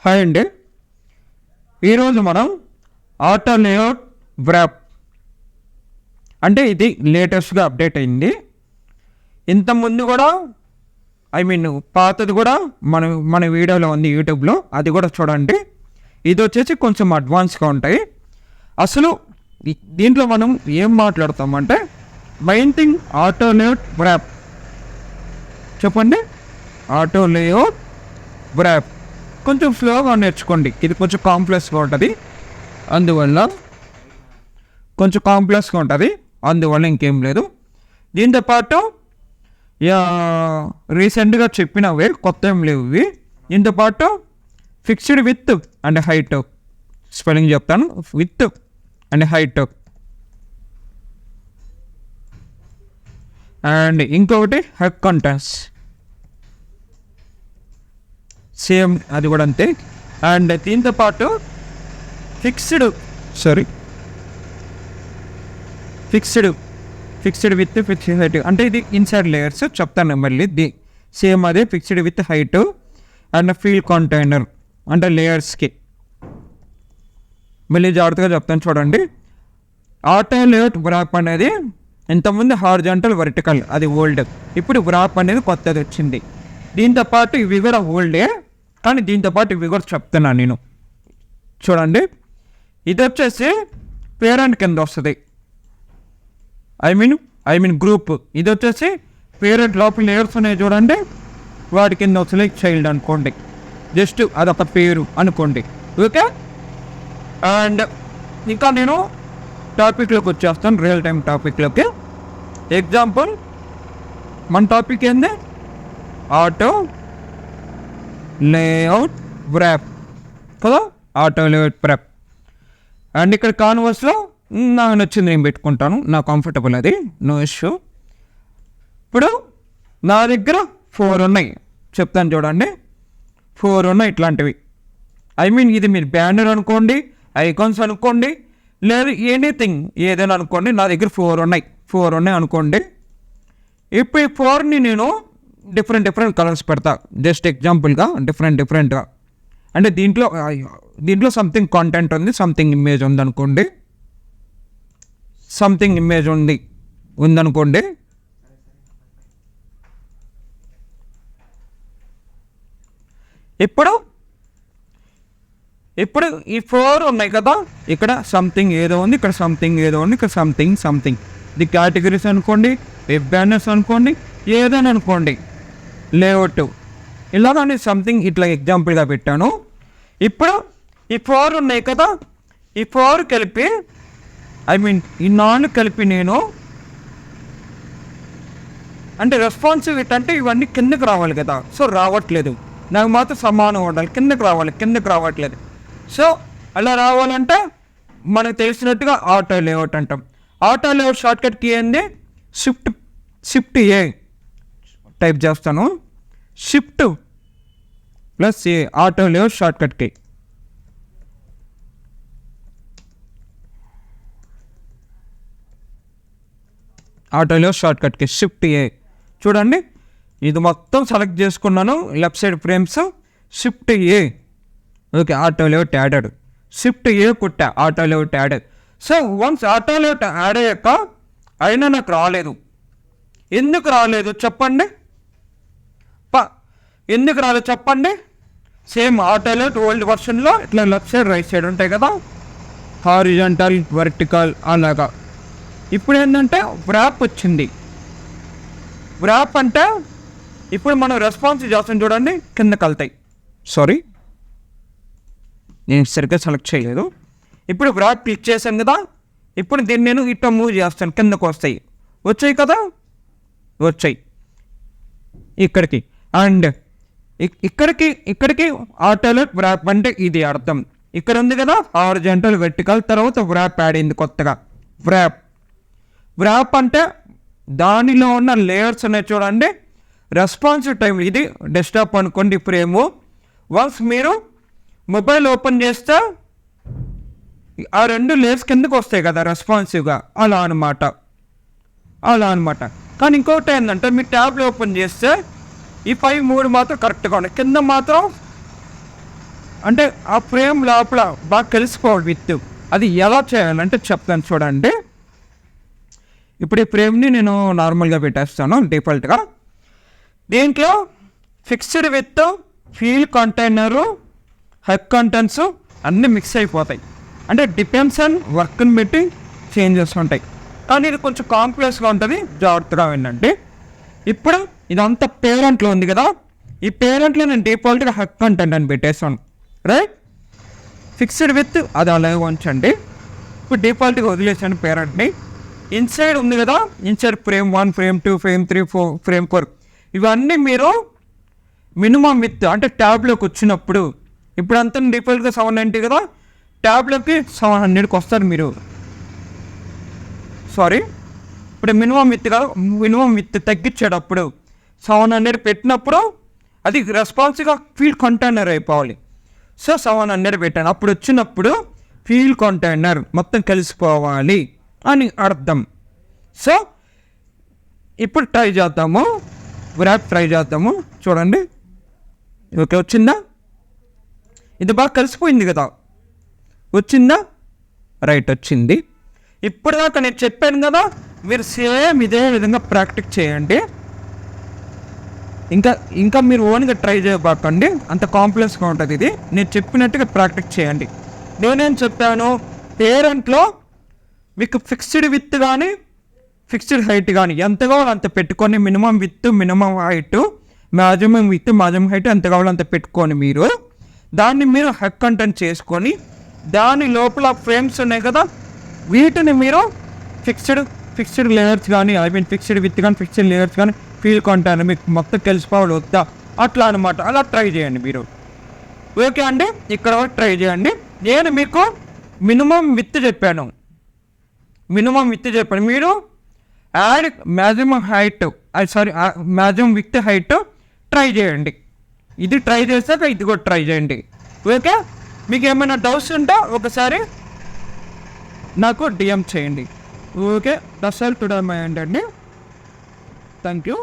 Hi అండి. ఈరోజు మనం ఆటో లేఅవుట్ వ్రాప్ అంటే ఇది లేటెస్ట్గా అప్డేట్ అయింది. ఇంతకుముందు కూడా పాతది కూడా మన వీడియోలో ఉంది యూట్యూబ్లో, అది కూడా చూడండి. ఇది వచ్చేసి కొంచెం అడ్వాన్స్గా ఉంటాయి. అసలు దీంట్లో మనం ఏం మాట్లాడతామంటే main thing auto layout wrap. చెప్పండి, ఆటో లేఅవుట్ వ్రాప్ కొంచెం స్లోగా నేర్చుకోండి. ఇది కొంచెం కాంప్లెక్స్గా ఉంటుంది, అందువల్ల ఇంకేం లేదు. దీంతోపాటు రీసెంట్గా చెప్పినవే, కొత్త ఏం లేవు ఇవి. దీంతోపాటు fixed with and height, spelling చెప్తాను, విత్ అండ్ హైట్. అండ్ ఇంకొకటి హెడ్ కంటెంట్స్, సేమ్ అది కూడా అంతే. అండ్ దీంతో పాటు ఫిక్స్డ్ విత్ ఫిక్స్డ్ హైట్, అంటే ఇది ఇన్సైడ్ లేయర్స్ చెప్తాను మళ్ళీ. సేమ్ అదే fixed with height and feel container అంటే లేయర్స్కి. మళ్ళీ జాగ్రత్తగా చెప్తాను చూడండి. ఆటో లేఅవుట్ వ్రాప్ అనేది ఇంతకుముందు హారిజాంటల్ వర్టికల్, అది ఓల్డ్. ఇప్పుడు వ్రాప్ అనేది కొత్తది వచ్చింది. దీంతోపాటు ఇవి కూడా ఓల్డే, కానీ దీంతోపాటు ఇవి కూడా చెప్తున్నాను నేను. చూడండి, ఇది వచ్చేసి పేరెంట్ కింద వస్తుంది, ఐ మీన్ గ్రూప్. ఇది వచ్చేసి పేరెంట్ లోపల లేయర్స్ ఉన్నాయి చూడండి, వాటి కింద వస్తుంది చైల్డ్ అనుకోండి. జస్ట్ అదొక పేరు అనుకోండి, ఓకే. అండ్ ఇంకా నేను టాపిక్లోకి వచ్చేస్తాను, రియల్ టైం టాపిక్లోకి. ఎగ్జాంపుల్, మన టాపిక్ ఏంది? ఆటో లేఅవుట్ వ్రాప్ కదా, ఆటో లేఅవుట్ వ్రాప్. అండ్ ఇక్కడ కాన్వర్స్లో నాకు నచ్చింది నేను పెట్టుకుంటాను, నా కంఫర్టబుల్, అది నో ఇష్యూ. ఇప్పుడు నా దగ్గర 4 ఉన్నాయి, చెప్తాను చూడండి. 4 ఉన్నాయి ఇట్లాంటివి. ఇది మీరు బ్యానర్ అనుకోండి, ఐకాన్స్ అనుకోండి, లేదు ఎనీథింగ్ ఏదైనా అనుకోండి. నా దగ్గర 4 ఉన్నాయి అనుకోండి. ఇప్పుడు ఈ 4ని నేను డిఫరెంట్ కలర్స్ పెడతా, జస్ట్ ఎగ్జాంపుల్గా డిఫరెంట్గా. అంటే దీంట్లో సంథింగ్ కాంటెంట్ ఉంది, సంథింగ్ ఇమేజ్ ఉందనుకోండి, ఇప్పుడు ఈ 4 ఉన్నాయి కదా, ఇక్కడ సంథింగ్ ఏదో ఉంది, ఇక్కడ సంథింగ్ ఏదో ఉంది, ఇక్కడ సంథింగ్. ఇది కేటగిరీస్ అనుకోండి, వెబ్ బ్యానర్స్ అనుకోండి, ఏదైనా అనుకోండి, లేఅవుట్, ఇలాగని సంథింగ్ ఇట్లా ఎగ్జాంపుల్గా పెట్టాను. ఇప్పుడు ఈ 4 ఉన్నాయి కదా, ఈ 4 కలిపి ఈ 4 కలిపి నేను అంటే రెస్పాన్సివిటీ అంటే ఇవన్నీ కిందకి రావాలి కదా, సో రావట్లేదు. నాకు మాత్రం సమానం ఉండాలి, కిందకి రావట్లేదు. సో అలా రావాలంటే మనకు తెలిసినట్టుగా ఆటో లేఅవుట్ అంటాం. ఆటో లేఅవుట్ షార్ట్కట్ కీ ఏంది? షిఫ్ట్ ఏ టైప్ చేస్తాను, shift plus A, auto layout shortcut key. Auto layout shortcut key shift A. చూడండి, ఇది మొత్తం సెలెక్ట్ చేసుకున్నాను, left side frames, shift A, okay. Auto layout added, shift A కొట్టా, auto layout added. So once auto layout add అయ్యాక అయినా నాకు రాలేదు. ఎందుకు రాలేదు చెప్పండి? సేమ్ ఆటో లేఅవుట్ ఓల్డ్ వర్షన్లో ఇట్లా లెఫ్ట్ సైడ్ రైట్ సైడ్ ఉంటాయి కదా, హారిజాంటల్ వర్టికల్ అలాగా. ఇప్పుడు ఏంటంటే వ్రాప్ వచ్చింది. వ్రాప్ అంటే ఇప్పుడు మనం రెస్పాన్స్ చేస్తాం చూడండి, కిందకి వెళ్తాయి. సారీ, నేను సరిగ్గా సెలెక్ట్ చేయలేదు. ఇప్పుడు వ్రాప్ క్లిక్ చేశాను కదా, ఇప్పుడు దీన్ని నేను ఇట్లా మూవ్ చేస్తాను, కిందకు వచ్చాయి కదా, వచ్చాయి ఇక్కడికి. అండ్ ఇక్కడికి ఆటో లేఅవుట్ వ్రాప్ అంటే ఇది అర్థం. ఇక్కడ ఉంది కదా హారిజాంటల్ వర్టికల్, తర్వాత వ్రాప్ యాడ్ అయింది కొత్తగా. వ్రాప్ అంటే దానిలో ఉన్న లేయర్స్ ఉన్నాయి చూడండి, రెస్పాన్సివ్ టైం. ఇది డెస్క్టాప్ అనుకోండి ఫ్రేము. వన్స్ మీరు మొబైల్ ఓపెన్ చేస్తే ఆ 2 లేయర్స్ కిందకు వస్తాయి కదా రెస్పాన్సివ్గా, అలా అనమాట. కానీ ఇంకొకటి ఏంటంటే మీరు ట్యాబ్లో ఓపెన్ చేస్తే ఈ 5 3 మాత్రం కరెక్ట్గా ఉన్నాయి, కింద మాత్రం అంటే ఆ ఫ్రేమ్ లోపల బాగా కలిసిపోవాలి విత్. అది ఎలా చేయాలంటే చెప్తాను చూడండి. ఇప్పుడు ఈ ఫ్రేమ్ని నేను నార్మల్గా పెట్టేస్తాను డిఫాల్ట్గా. దీంట్లో fixed with, feel container, head contents అన్నీ మిక్స్ అయిపోతాయి. అంటే డిపెండ్స్ ఆన్ వర్క్ని బట్టి చేంజెస్ ఉంటాయి. కానీ ఇది కొంచెం కాంప్లెక్స్గా ఉంటుంది, జాగ్రత్తగా వినండి. ఇప్పుడు ఇదంతా పేరెంట్లో ఉంది కదా, ఈ పేరెంట్లో నేను డిఫాల్ట్గా హెడ్ కంటెంట్ అని పెట్టేస్తాను. రైట్, ఫిక్స్డ్ విత్ అది అలాగే ఉంచండి. ఇప్పుడు డిఫాల్ట్గా వదిలేసాను పేరెంట్ని. ఇన్సైడ్ ఉంది కదా, inside frame 1, frame 2, frame 3, frame 4 ఇవన్నీ మీరు మినిమం విత్ అంటే ట్యాబ్లోకి వచ్చినప్పుడు, ఇప్పుడు అంతా డిఫాల్ట్గా 790 కదా, ట్యాబ్లోకి 700కి వస్తారు మీరు. సారీ, ఇప్పుడు మినిమం విత్ కదా, మినిమం విత్ తగ్గించేటప్పుడు 700 పెట్టినప్పుడు అది రెస్పాన్స్గా ఫీల్డ్ కంటైనర్ అయిపోవాలి. సో 700 పెట్టాను. అప్పుడు వచ్చినప్పుడు ఫీల్డ్ కంటైనర్ మొత్తం కలిసిపోవాలి అని అర్థం. సో ఇప్పుడు ట్రై చేద్దాము, గ్రాఫ్ ట్రై చేద్దాము. చూడండి, ఓకే వచ్చిందా? ఇది బాగా కలిసిపోయింది కదా, వచ్చిందా? రైట్, వచ్చింది. ఇప్పుడు దాకా నేను చెప్పాను కదా, మీరు సేమ్ ఇదే విధంగా ప్రాక్టీస్ చేయండి. ఇంకా మీరు ఓన్గా ట్రై చేయబాకండి, అంత కాంప్లెక్స్గా ఉంటుంది ఇది. నేను చెప్పినట్టుగా ప్రాక్టీస్ చేయండి. నేనేం చెప్పాను, పేరెంట్లో మీకు ఫిక్స్డ్ విత్ కానీ ఫిక్స్డ్ హైట్ కానీ ఎంత కావాలో అంత పెట్టుకొని, minimum with, minimum height, maximum with, maximum height ఎంత కావాలో అంత పెట్టుకొని మీరు దాన్ని మీరు హెడ్ కంటెంట్ చేసుకొని, దాని లోపల ఫ్రేమ్స్ ఉన్నాయి కదా, వీటిని మీరు ఫిక్స్డ్ లేయర్స్ కానీ, ఫిక్స్డ్ విత్ కానీ, ఫిక్స్డ్ లేయర్స్ కానీ, ఫీల్ కంటైనర్ మీకు మొత్తం తెలిసిపోవాలి వద్దా, అట్లా అనమాట. అలా ట్రై చేయండి మీరు. ఓకే అండి, ఇక్కడ ట్రై చేయండి. నేను మీకు మినిమం విత్ చెప్పాను, మీరు add maximum height, maximum with height try చేయండి. ఇది ట్రై చేశాక ఇది కూడా ట్రై చేయండి. ఓకే, మీకు ఏమైనా డౌట్స్ ఉంటే ఒకసారి నాకు డిఎం చేయండి. Okay, that's all today my అండి. Thank you.